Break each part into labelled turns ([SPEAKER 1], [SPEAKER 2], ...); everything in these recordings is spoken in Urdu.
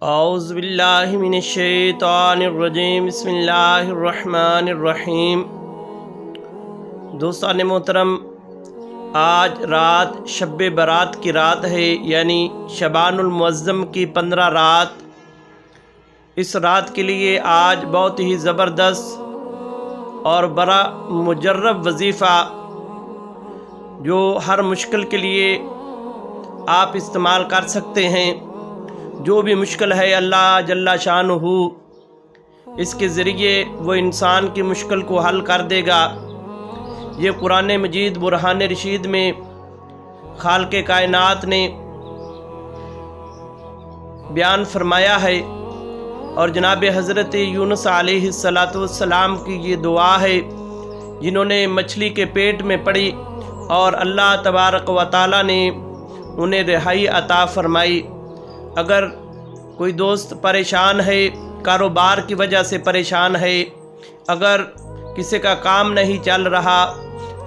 [SPEAKER 1] اعوذ باللہ من الشیطان الرجیم بسم اللہ الرحمن الرحیم۔ دوستان محترم، آج رات شب برات کی رات ہے، یعنی شعبان المعظم کی 15 رات۔ اس رات کے لیے آج بہت ہی زبردست اور بڑا مجرب وظیفہ جو ہر مشکل کے لیے آپ استعمال کر سکتے ہیں۔ جو بھی مشکل ہے اللہ جل شانہ اس کے ذریعے وہ انسان کی مشکل کو حل کر دے گا۔ یہ قرآن مجید برہان رشید میں خالق کائنات نے بیان فرمایا ہے، اور جناب حضرت یونس علیہ السلام کی یہ دعا ہے جنہوں نے مچھلی کے پیٹ میں پڑی اور اللہ تبارک و تعالی نے انہیں رہائی عطا فرمائی۔ اگر کوئی دوست پریشان ہے، کاروبار کی وجہ سے پریشان ہے، اگر کسی کا کام نہیں چل رہا،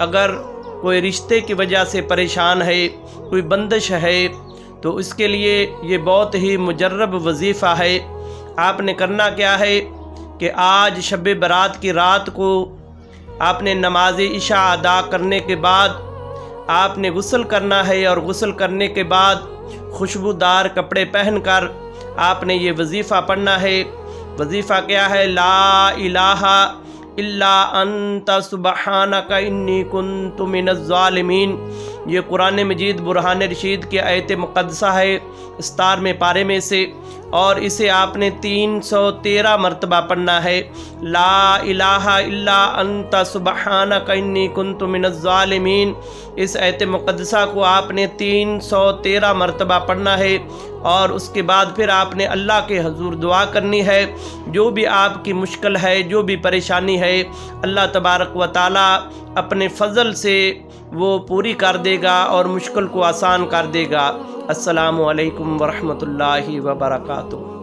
[SPEAKER 1] اگر کوئی رشتے کی وجہ سے پریشان ہے، کوئی بندش ہے، تو اس کے لیے یہ بہت ہی مجرب وظیفہ ہے۔ آپ نے کرنا کیا ہے کہ آج شب برات کی رات کو آپ نے نماز عشاء ادا کرنے کے بعد آپ نے غسل کرنا ہے، اور غسل کرنے کے بعد خوشبودار کپڑے پہن کر آپ نے یہ وظیفہ پڑھنا ہے۔ وظیفہ کیا ہے؟ لا الہ الا انت سبحانک انی کنت من الظالمین۔ یہ قرآن مجید برہان رشید کی آیت مقدسہ ہے 17ویں پارے میں سے، اور اسے آپ نے 313 مرتبہ پڑھنا ہے۔ لا الہ الا انت سبحانک انی کنت من الظالمین، اس آیت مقدسہ کو آپ نے 313 مرتبہ پڑھنا ہے، اور اس کے بعد پھر آپ نے اللہ کے حضور دعا کرنی ہے۔ جو بھی آپ کی مشکل ہے، جو بھی پریشانی ہے، اللہ تبارک و تعالی اپنے فضل سے وہ پوری کر دے گا اور مشکل کو آسان کر دے گا۔ السلام علیکم ورحمۃ اللہ وبرکاتہ۔